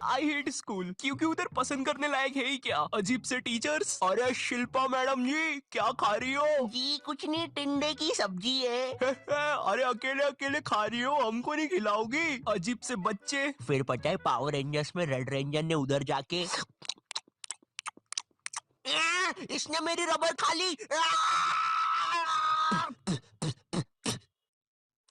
I hate school क्योंकि उधर पसंद करने लायक है ही क्या। अजीब से टीचर्स। अरे शिल्पा मैडम जी क्या खा रही हो? जी कुछ नहीं, टिंडे की सब्जी है। अरे अकेले अकेले खा रही हो, हमको नहीं खिलाओगी? अजीब से बच्चे। फिर पता है पावर रेंजर्स में रेड रेंजर ने उधर जाके इसने मेरी रबर खा ली।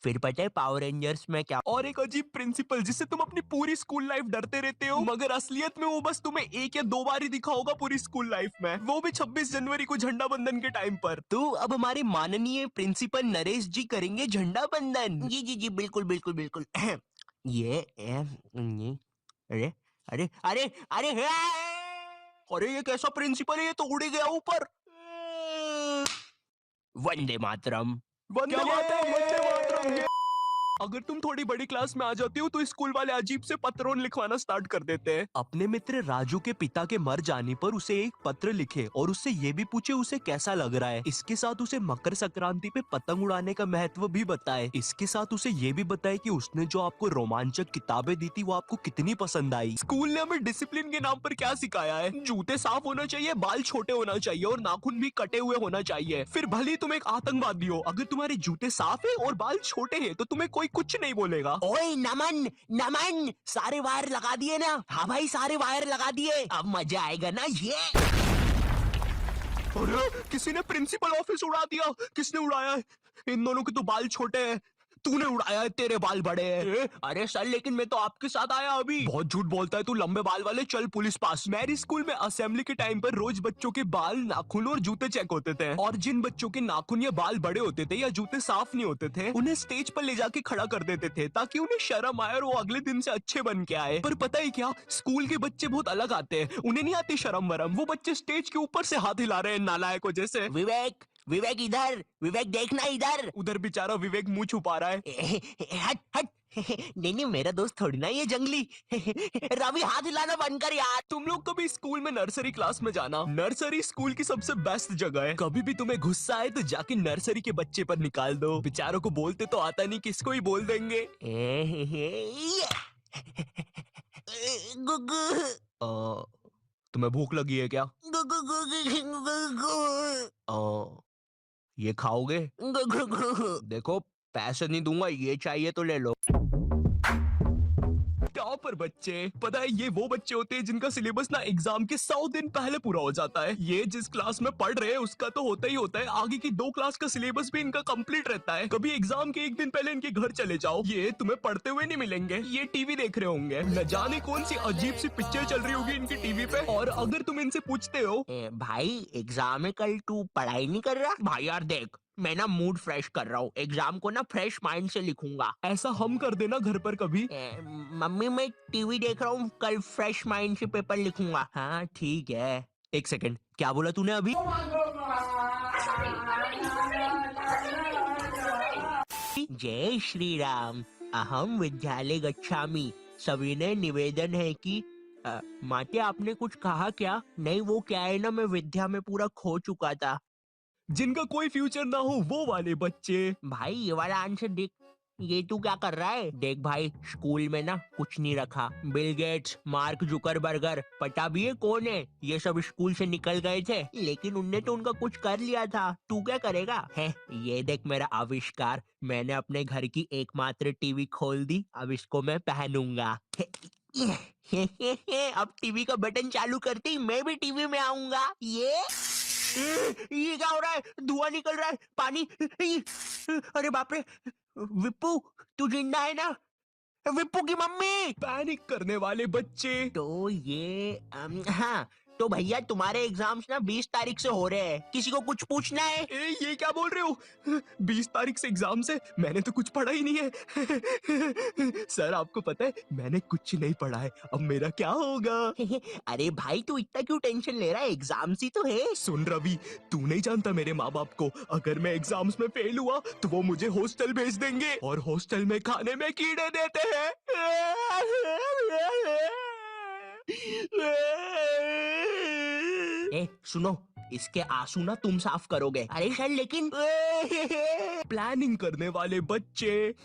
फिर पता है पावर रेंजर्स में क्या। और एक अजीब प्रिंसिपल जिससे तुम अपनी पूरी स्कूल लाइफ डरते रहते हो, मगर असलियत में वो बस तुम्हें 1 या 2 बार ही दिखा होगा पूरी स्कूल लाइफ में, वो भी 26 जनवरी को झंडा बंधन के टाइम पर। तो अब हमारे माननीय प्रिंसिपल नरेश जी करेंगे झंडा बंधन। जी जी जी बिल्कुल बिल्कुल बिल्कुल। ये अरे अरे अरे अरे अरे ये कैसा प्रिंसिपल है, ये तो उड़ ही गया ऊपर। वंदे मातरम। वंदे मातरम वंदे मातरम। अगर तुम थोड़ी बड़ी क्लास में आ जाती हो तो स्कूल वाले अजीब से पत्रों लिखवाना स्टार्ट कर देते हैं। अपने मित्र राजू के पिता के मर जाने पर उसे एक पत्र लिखे और उससे ये भी पूछे उसे कैसा लग रहा है। इसके साथ उसे मकर संक्रांति पे पतंग उड़ाने का महत्व भी बताए। इसके साथ उसे ये भी बताए कि उसने जो आपको रोमांचक किताबें दी थी वो आपको कितनी पसंद आई। स्कूल ने हमें डिसिप्लिन के नाम पर क्या सिखाया है? जूते साफ होना चाहिए, बाल छोटे होना चाहिए और नाखून भी कटे हुए होना चाहिए। फिर भले ही तुम एक आतंकवादी हो, अगर तुम्हारे जूते साफ है और बाल छोटे हैं तो तुम्हें कोई कुछ नहीं बोलेगा। ओए नमन नमन, सारे वायर लगा दिए ना? हाँ भाई सारे वायर लगा दिए, अब मजा आएगा ना ये। अरे किसी ने प्रिंसिपल ऑफिस उड़ा दिया। किसने उड़ाया है? इन दोनों के तो बाल छोटे हैं। तूने उड़ाया है, तेरे बाल बड़े हैं। अरे सर लेकिन मैं तो आपके साथ आया अभी। बहुत झूठ बोलता है तू, लंबे बाल वाले। चल पुलिस पास। मेरी स्कूल में असेंबली के टाइम पर रोज बच्चों के बाल, नाखून और जूते चेक होते थे, और जिन बच्चों के नाखून या बाल बड़े होते थे या जूते साफ नहीं होते थे उन्हें स्टेज पर ले जाके खड़ा कर देते थे ताकि उन्हें शर्म आए और वो अगले दिन से अच्छे बन के आए। पर पता है क्या, स्कूल के बच्चे बहुत अलग आते हैं, उन्हें नहीं आती शर्म वरम। वो बच्चे स्टेज के ऊपर से हाथ हिला रहे हैं नालायकों जैसे। विवेक विवेक इधर, विवेक देखना इधर। उधर बेचारा विवेक मुंह छुपा रहा है। हट हट। नहीं नहीं मेरा दोस्त थोड़ी ना ये जंगली। रवि हाथ हिलाना बंद कर यार। तुम लोग कभी स्कूल में नर्सरी क्लास में जाना। नर्सरी स्कूल की सबसे बेस्ट जगह है। कभी भी तुम्हें गुस्सा आए तो जाके नर्सरी के बच्चे पर निकाल दो। बेचारों को बोलते तो आता नहीं, किसको ही बोल देंगे। गुगु तुम्हें भूख लगी है क्या? गुगु गुगु ये खाओगे? गुगु। देखो पैसे नहीं दूंगा, ये चाहिए तो ले लो। टॉपर बच्चे, पता है ये वो बच्चे होते हैं जिनका सिलेबस ना एग्जाम के 100 दिन पहले पूरा हो जाता है। ये जिस क्लास में पढ़ रहे हैं उसका तो होता ही होता है, आगे की 2 क्लास का सिलेबस भी इनका कंप्लीट रहता है। कभी एग्जाम के 1 दिन पहले इनके घर चले जाओ, ये तुम्हें पढ़ते हुए नहीं मिलेंगे, ये टीवी देख रहे होंगे। न जाने कौन सी अजीब सी पिक्चर चल रही होगी इनकी टीवी पे। और अगर तुम इनसे पूछते हो भाई एग्जाम है कल, तू पढ़ाई नहीं कर रहा? भाई यार देख मैं ना मूड फ्रेश कर रहा हूँ, एग्जाम को ना फ्रेश माइंड से लिखूंगा। ऐसा हम कर देना घर पर कभी। मम्मी मैं टीवी देख रहा हूँ, कल फ्रेश माइंड से पेपर लिखूंगा। हाँ ठीक है। 1 सेकंड, क्या बोला तूने अभी? जय श्री राम। अहम विद्यालय गच्छामि। सविनय निवेदन है कि माते आपने कुछ कहा क्या? नहीं वो क्या है ना, मैं विद्या में पूरा खो चुका था। जिनका कोई फ्यूचर ना हो वो वाले बच्चे। भाई ये वाला आंसर देख, ये तू क्या कर रहा है? देख भाई स्कूल में ना कुछ नहीं रखा। बिल गेट्स, मार्क जुकरबर्गर, पता भी है कौन है? ये सब स्कूल से निकल गए थे, लेकिन उनने तो उनका कुछ कर लिया था। तू क्या करेगा? है ये देख मेरा आविष्कार, मैंने अपने घर की एकमात्र टीवी खोल दी, अब इसको मैं पहनूंगा। अब टीवी का बटन चालू करते ही मैं भी टीवी में आऊंगा। ये क्या हो रहा है? धुआं निकल रहा है, पानी। अरे बाप रे, विप्पू तू जिंदा है ना? विप्पू की मम्मी। पैनिक करने वाले बच्चे। तो ये हाँ तो भैया तुम्हारे एग्जाम्स ना 20 तारीख से हो रहे हैं, किसी को कुछ पूछना है? ये क्या बोल रहे हो? 20 तारीख से एग्जाम से? मैंने तो कुछ पढ़ा ही नहीं है। सर आपको पता है मैंने कुछ नहीं पढ़ा है, अब मेरा क्या होगा? अरे भाई तू इतना क्यों टेंशन ले रहा है, एग्जाम्स ही तो है। सुन रवि, तू नहीं जानता मेरे माँ बाप को, अगर मैं एग्जाम्स में फेल हुआ तो वो मुझे हॉस्टल भेज देंगे, और हॉस्टल में खाने में कीड़े देते हैं। ए सुनो, इसके आंसू ना तुम साफ करोगे। अरे सर लेकिन प्लानिंग करने वाले बच्चे।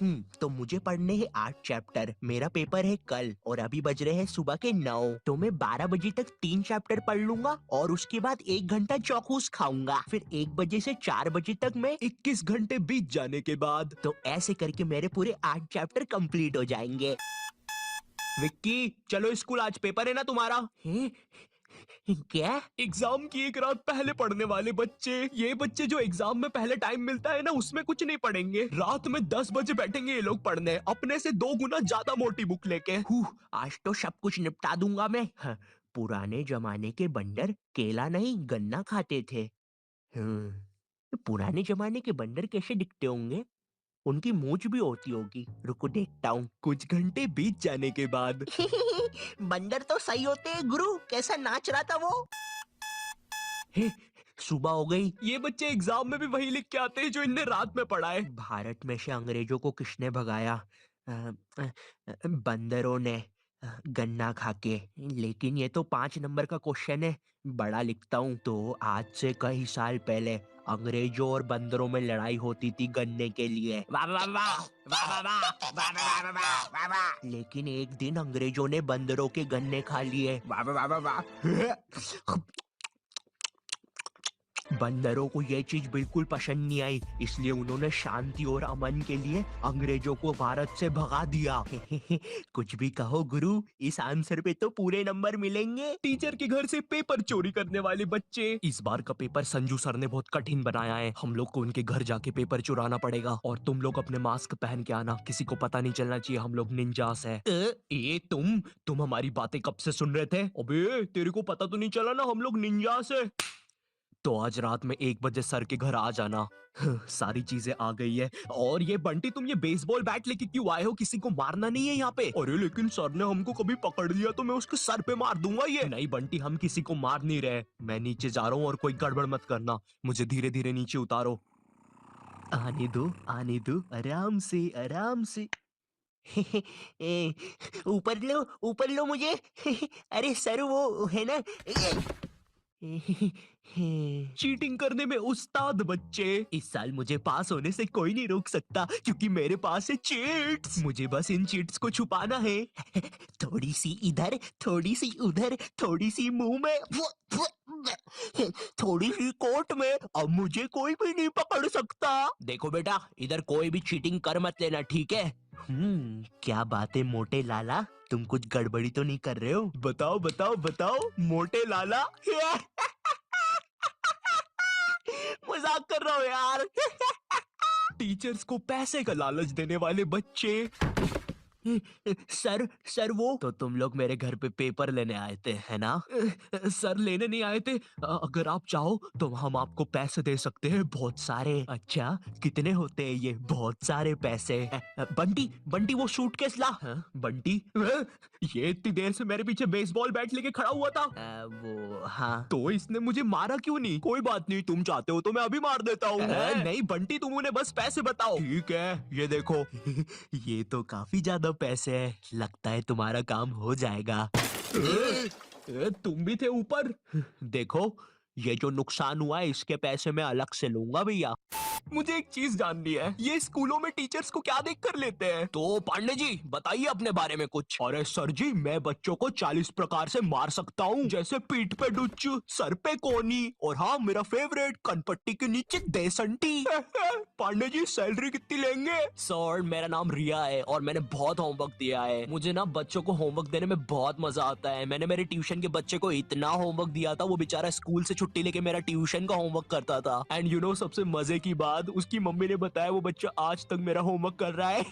तो मुझे पढ़ने हैं 8 चैप्टर, मेरा पेपर है कल और अभी बज रहे हैं सुबह के 9, तो मैं 12 बजे तक 3 चैप्टर पढ़ लूंगा और उसके बाद 1 घंटा चौकूस खाऊंगा, फिर 1 बजे से 4 बजे तक मैं 21 घंटे बीत जाने के बाद तो ऐसे करके मेरे पूरे 8 चैप्टर कंप्लीट हो जाएंगे। विक्की चलो स्कूल, आज पेपर है ना तुम्हारा। हैं? क्या? एग्जाम की एक रात पहले पढ़ने वाले बच्चे, ये बच्चे जो एग्जाम में पहले टाइम मिलता है ना उसमें कुछ नहीं पढ़ेंगे, रात में 10 बजे बैठेंगे ये लोग पढ़ने, अपने से 2 गुना ज्यादा मोटी बुक लेके। आज तो सब कुछ निपटा दूंगा मैं। पुराने जमाने के बंदर केला नहीं गन्ना खाते थे। पुराने जमाने के बंदर कैसे दिखते होंगे? उनकी मूंछ भी होती होगी, रुको देखता हूँ। कुछ घंटे बीत जाने के बाद बंदर तो सही होते हैं गुरु, कैसा नाच रहा था वो। सुबह हो गई। ये बच्चे एग्जाम में भी वही लिख के आते हैं जो इनने रात में पढ़ा है। भारत में से अंग्रेजों को किसने भगाया? बंदरों ने, गन्ना खा के। लेकिन ये तो 5 नंबर का क्वेश्चन है, बड़ा लिखता हूँ। तो आज से कई साल पहले अंग्रेजों और बंदरों में लड़ाई होती थी गन्ने के लिए। वाह वाह वाह वाह वाह वाह वाह वाह वाह वाह वाह वाह। लेकिन एक दिन अंग्रेजों ने बंदरों के गन्ने खा लिए। वाह वाह वाह वाह वाह। बंदरों को ये चीज बिल्कुल पसंद नहीं आई, इसलिए उन्होंने शांति और अमन के लिए अंग्रेजों को भारत से भगा दिया। कुछ भी कहो गुरु, इस आंसर पे तो पूरे नंबर मिलेंगे। टीचर के घर से पेपर चोरी करने वाले बच्चे। इस बार का पेपर संजू सर ने बहुत कठिन बनाया है, हम लोग को उनके घर जाके पेपर चुराना पड़ेगा और तुम लोग अपने मास्क पहन के आना, किसी को पता नहीं चलना चाहिए हम लोग निंजास है। ये तुम हमारी बातें कब से सुन रहे थे? अबे तेरे को पता तो नहीं चला ना हम लोग निंजास है। तो आज रात में 1 बजे सर के घर आ जाना। सारी चीजें आ गई है। और ये बंटी, तुम ये बेसबॉल बैट लेके क्यों आए हो? किसी को मारना नहीं है यहाँ पे? अरे लेकिन सर ने हमको कभी पकड़ लिया तो मैं उसके सर पे मार दूंगा। ये नहीं बंटी, हम किसी को मार नहीं रहे। मैं नीचे जा रहा हूँ और कोई गड़बड़ मत करना, मुझे धीरे धीरे नीचे उतारो। आने दो आराम से आराम से। ऊपर लो मुझे। अरे सर वो है ना। चीटिंग करने में उस्ताद बच्चे। इस साल मुझे पास होने से कोई नहीं रोक सकता क्योंकि मेरे पास है चीट्स। मुझे बस इन चीट्स को छुपाना है। थोड़ी सी इधर, थोड़ी सी उधर, थोड़ी सी मुंह में, थोड़ी सी कोट में, अब मुझे कोई भी नहीं पकड़ सकता। देखो बेटा, इधर कोई भी चीटिंग कर मत लेना, ठीक है? क्या बात है मोटे लाला, तुम कुछ गड़बड़ी तो नहीं कर रहे हो? बताओ बताओ बताओ मोटे लाला। मजाक कर रहा हूँ यार। टीचर्स को पैसे का लालच देने वाले बच्चे। सर वो तो तुम लोग मेरे घर पे पेपर लेने आए थे, है ना? सर लेने नहीं आए थे, अगर आप चाहो तो हम आपको पैसे दे सकते हैं, बहुत सारे। अच्छा कितने होते हैं ये? बहुत सारे पैसे। बंटी बंटी वो सूटकेस ला। बंटी ये इतनी देर से मेरे पीछे बेसबॉल बैट लेके खड़ा हुआ था। वो हाँ। तो इसने मुझे मारा क्यों नहीं? कोई बात नहीं, तुम चाहते हो तो मैं अभी मार देता हूँ। नहीं बंटी, तुम उन्हें बस पैसे बताओ। ठीक है, ये देखो। ये तो काफी ज्यादा पैसे है, लगता है तुम्हारा काम हो जाएगा। तुम भी थे ऊपर। देखो ये जो नुकसान हुआ है इसके पैसे मैं अलग से लूंगा भैया। मुझे एक चीज जाननी है, ये स्कूलों में टीचर्स को क्या देख कर लेते हैं? तो पांडे जी बताइए अपने बारे में कुछ। अरे सर जी, मैं बच्चों को 40 प्रकार से मार सकता हूँ, जैसे पीठ पे डुच्च, सर पे कोनी, और हाँ मेरा फेवरेट, कनपट्टी के नीचे देसंटी। पांडे जी सैलरी कितनी लेंगे? सर मेरा नाम रिया है और मैंने बहुत होमवर्क दिया है। मुझे ना बच्चों को होमवर्क देने में बहुत मजा आता है। मैंने मेरे ट्यूशन के बच्चे को इतना होमवर्क दिया था, वो बेचारा स्कूल से छुट्टी लेके मेरा ट्यूशन का होमवर्क करता था। एंड यू नो सबसे मजे की बात, उसकी मम्मी ने बताया वो बच्चा आज तक मेरा होमवर्क कर रहा है।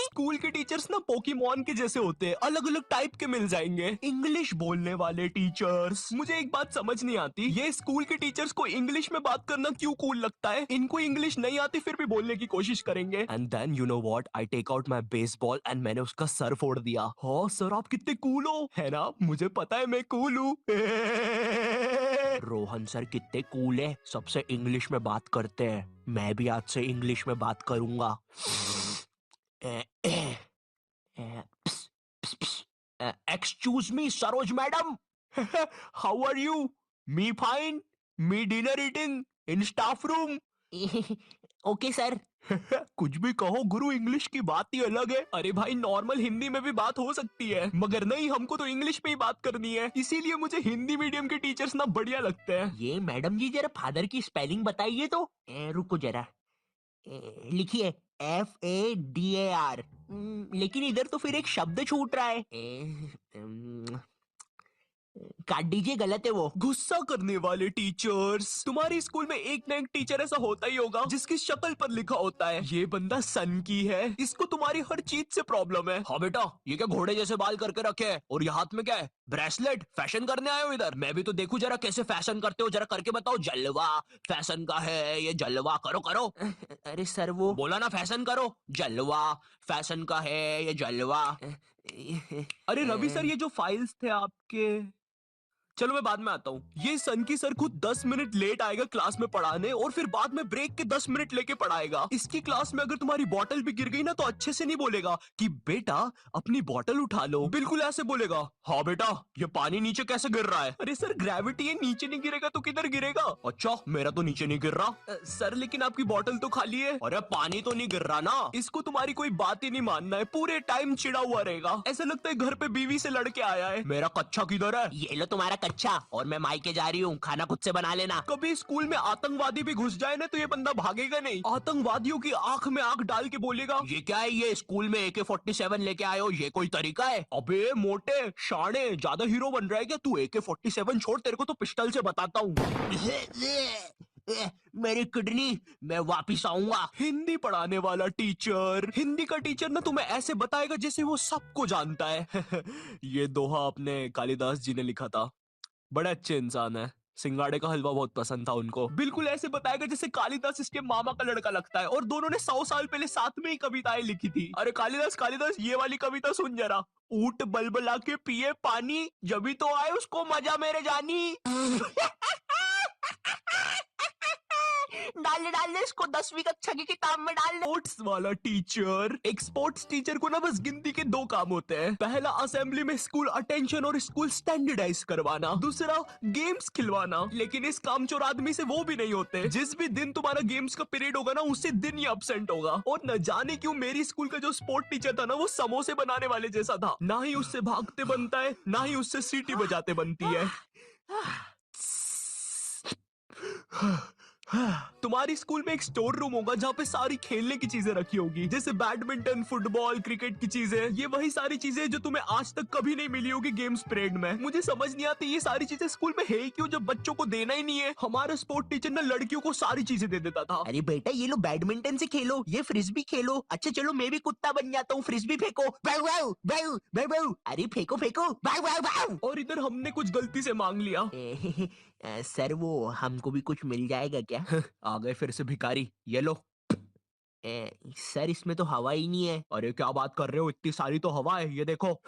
स्कूल के टीचर्स ना पोकेमॉन के जैसे होते हैं, अलग अलग टाइप के मिल जाएंगे। इंग्लिश बोलने वाले टीचर्स। मुझे एक बात समझ नहीं आती, ये स्कूल के टीचर्स को इंग्लिश में बात करना क्यों कूल लगता है? इनको इंग्लिश नहीं आती फिर भी बोलने की कोशिश करेंगे। And then you know what, I take out my baseball and मैंने उसका सर फोड़ दिया। हाँ सर, आप कितने कूल हो, है ना? मुझे पता है मैं कूल हूँ। रोहन सर कितने कूल है, सबसे इंग्लिश में बात करते हैं। मैं भी आज से इंग्लिश में बात करूंगा। Excuse me Saroj madam. How are you? Me fine, me dinner eating in staff room. Okay sir. कुछ भी कहो गुरु, इंग्लिश की बात ही अलग है। अरे भाई, नॉर्मल हिंदी में भी बात हो सकती है, मगर नहीं, हमको तो इंग्लिश में ही बात करनी है। इसीलिए मुझे हिंदी मीडियम के टीचर्स ना बढ़िया लगते हैं। ये मैडम जी जरा फादर की स्पेलिंग बताइए तो। रुको जरा। लिखिए FADAR। लेकिन इधर तो फिर एक शब्द छूट रहा है। काट दीजिए, गलत है वो। गुस्सा करने वाले टीचर्स। तुम्हारे स्कूल में एक ना एक टीचर ऐसा होता ही होगा जिसकी शक्ल पर लिखा होता है ये बंदा सन की है, इसको तुम्हारी हर चीज से प्रॉब्लम है। हाँ बेटा, ये क्या घोड़े जैसे बाल करके रखे हैं, और ये हाथ में क्या है? ब्रेसलेट। फैशन करने आए हो इधर? मैं भी तो देखूं जरा कैसे फैशन करते हो, जरा करके बताओ। जलवा फैशन का है ये, जलवा करो करो। अरे सर वो बोला ना फैशन करो। जलवा फैशन का है ये, जलवा। अरे रवि सर, ये जो फाइल्स थे आपके, चलो मैं बाद में आता हूँ। ये सन की सर खुद 10 मिनट लेट आएगा क्लास में पढ़ाने, और फिर बाद में ब्रेक के 10 मिनट लेके पढ़ाएगा। इसकी क्लास में अगर तुम्हारी बॉटल भी गिर गई ना, तो अच्छे से नहीं बोलेगा कि बेटा अपनी बॉटल उठा लो, बिल्कुल ऐसे बोलेगा, हाँ बेटा ये पानी नीचे कैसे गिर रहा है? अरे सर, ग्रेविटी है, नीचे नहीं गिरेगा तो किधर गिरेगा? अच्छा, मेरा तो नीचे नहीं गिर रहा। सर लेकिन आपकी बॉटल तो खाली है। अरे पानी तो नहीं गिर रहा ना। इसको तुम्हारी कोई बात ही नहीं मानना है, पूरे टाइम चिड़ा हुआ रहेगा, ऐसा लगता है घर पे बीवी से लड़के आया है। मेरा कच्चा किधर है? ये लो तुम्हारा कच्चा, और मैं मायके जा रही हूँ, खाना खुद से बना लेना। कभी स्कूल में आतंकवादी भी घुस जाए ना, तो ये बंदा भागेगा नहीं। आतंकवादियों की आंख में आंख डाल के बोलेगा, ये क्या है, ये स्कूल में AK-47 लेके आए हो, ये कोई तरीका है? अबे मोटे शाणे, ज्यादा हीरो बन रहा है क्या तू? AK-47 छोड़, तेरे को तो पिस्टल से बताता हूँ। मेरी किडनी, मैं वापिस आऊंगा। हिंदी पढ़ाने वाला टीचर, हिंदी का टीचर ना तुम्हें ऐसे बताएगा जैसे वो सबको जानता है। ये दोहा अपने कालिदास जी ने लिखा था, बड़े अच्छे इंसान है। सिंगाड़े का हलवा बहुत पसंद था उनको। बिल्कुल ऐसे बताएगा जैसे कालिदास इसके मामा का लड़का लगता है, और दोनों ने 100 साल पहले साथ में ही कविताएं लिखी थी। अरे कालिदास कालिदास, ये वाली कविता सुन जरा। ऊंट बलबला के पिए पानी, जभी तो आए उसको मजा मेरे जानी। डाल दे इसको 10वीं कक्षा की किताब में डाल दे। स्पोर्ट्स वाला टीचर। एक स्पोर्ट्स टीचर को ना बस गिनती के 2 काम होते हैं। पहला, असेंबली में स्कूल अटेंशन और स्कूल स्टैंडर्डाइज करवाना। दूसरा, गेम्स खिलवाना। लेकिन इस कामचोर आदमी से वो भी नहीं होते। जिस भी दिन तुम्हारा गेम्स का पीरियड होगा ना, उसी दिन ही absent होगा। और न जाने क्यों मेरी स्कूल का जो स्पोर्ट टीचर था ना, वो समोसे बनाने वाले जैसा था। ना ही उससे भागते बनता है, ना ही उससे सीटी बजाते बनती है। तुम्हारी स्कूल में एक स्टोर रूम होगा जहाँ पे सारी खेलने की चीजें रखी होगी, जैसे बैडमिंटन, फुटबॉल, क्रिकेट की चीजें। ये वही सारी चीजें जो तुम्हें आज तक कभी नहीं मिली होगी गेम्स पीरियड में। मुझे समझ नहीं आती ये सारी चीजें स्कूल में है ही क्यों, जब बच्चों को देना ही नहीं है। हमारा स्पोर्ट टीचर ना लड़कियों को सारी चीजें दे देता था। अरे बेटा, ये लो बैडमिंटन से खेलो, ये फ्रिस्बी खेलो। अच्छा चलो, मैं भी कुत्ता बन जाता हूँ, फ्रिस्बी फेंको। बाउ बाउ बाउ बाउ बाउ। अरे फेंको फेंको, बाउ बाउ बाउ। और इधर हमने कुछ गलती से मांग लिया। सर वो हमको भी कुछ मिल जाएगा क्या? आ गए फिर से भिखारी, ये लो। सर इसमें तो हवा ही नहीं है। अरे क्या बात कर रहे हो, इतनी सारी तो हवा है, ये देखो।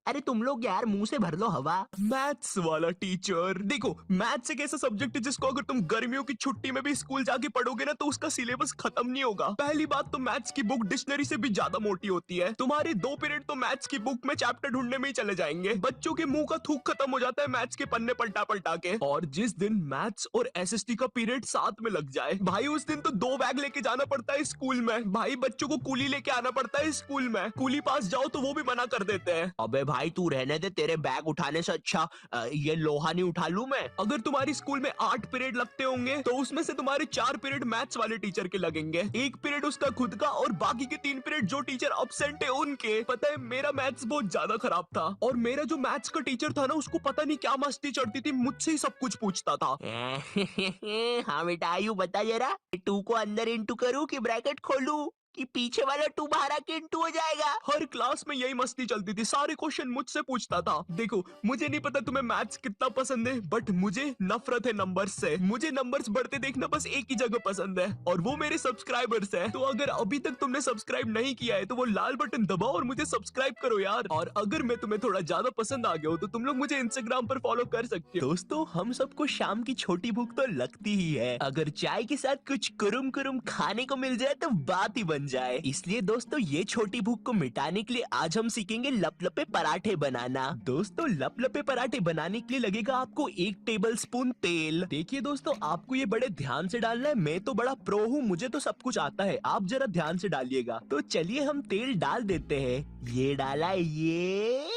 अरे तुम लोग यार मुंह से भर लो हवा। मैथ्स वाला टीचर। देखो, मैथ्स एक ऐसा सब्जेक्ट है जिसको अगर तुम गर्मियों की छुट्टी में भी स्कूल जाके पढ़ोगे ना, तो उसका सिलेबस खत्म नहीं होगा। पहली बात तो मैथ्स की बुक डिक्शनरी से भी ज्यादा मोटी होती है। तुम्हारे 2 पीरियड तो मैथ्स की बुक में चैप्टर ढूंढने में ही चले जाएंगे। बच्चों के मुंह का थूक खत्म हो जाता है मैथ्स के पन्ने पलटा पलटा के। और जिस दिन मैथ्स और SST का पीरियड साथ में लग जाए भाई, उस दिन तो 2 बैग लेके जाना पड़ता है स्कूल में। भाई बच्चों को कूली लेके आना पड़ता है स्कूल में। कूली पास जाओ तो वो भी मना कर देते हैं। अबे भाई तू रहने दे, तेरे बैग उठाने से अच्छा ये लोहा नहीं उठा लूं मैं। अगर तुम्हारी स्कूल में 8 पीरियड लगते होंगे तो उसमें से तुम्हारे 4 पीरियड मैथ्स वाले टीचर के लगेंगे, 1 पीरियड उसका खुद का, और बाकी के 3 पीरियड जो टीचर एब्सेंट है उनके। पता है मेरा मैथ्स बहुत ज्यादा खराब था, और मेरा जो मैथ्स का टीचर था ना, उसको पता नहीं क्या मस्ती चढ़ती थी, मुझसे ही सब कुछ पूछता था। हाँ बेटा आयु बता जरा, 2 को अंदर इंटू करूं कि ब्रैकेट खोलूं, कि पीछे वाला 2 बाहर आके इंटू हो जाएगा। हर क्लास में यही मस्ती चलती थी, सारे क्वेश्चन मुझसे पूछता था। देखो, मुझे नहीं पता तुम्हें मैथ्स कितना पसंद है, बट मुझे नफरत है नंबर्स से। मुझे नंबर्स बढ़ते देखना बस एक ही जगह पसंद है, और वो मेरे सब्सक्राइबर्स है। तो अगर अभी तक तुमने सब्सक्राइब नहीं किया है तो वो लाल बटन दबाओ और मुझे सब्सक्राइब करो यार। और अगर मैं तुम्हें थोड़ा ज्यादा पसंद आ गया हो तो तुम लोग मुझे इंस्टाग्राम पर फॉलो कर सकते हो। दोस्तों, हम सबको शाम की छोटी भूख तो लगती ही है। अगर चाय के साथ कुछ कुरुम कुरुम खाने को मिल जाए तो बात ही बन बन जाए। इसलिए दोस्तों ये छोटी भूख को मिटाने के लिए आज हम सीखेंगे लपलपे पराठे बनाना। दोस्तों लपलपे पराठे बनाने के लिए लगेगा आपको 1 टेबलस्पून तेल। देखिए दोस्तों आपको ये बड़े ध्यान से डालना है, मैं तो बड़ा प्रो हूँ, मुझे तो सब कुछ आता है, आप जरा ध्यान से डालिएगा। तो चलिए हम तेल डाल देते हैं। ये डाला, ये